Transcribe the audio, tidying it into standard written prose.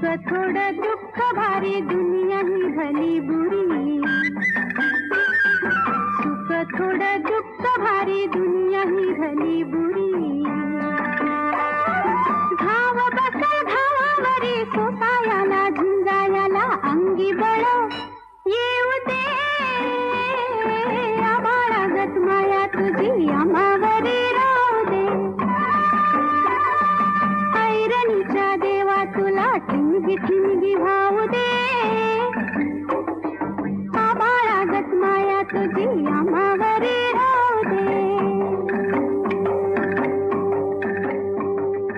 थोडं दुःख भारी दुनिया ही भली बुरी, सुख थोडं दुःख भारी दुनिया ही भली बुरी. धाव बसल धावावरी सोसायाला झुंजायाला अंगी बळ येऊ दे, आभाळागत माया तुझी आम्हावरी राहू दे. ऐरणीच्या देवा तुला ठिणगी ठिणगी भाऊ दे.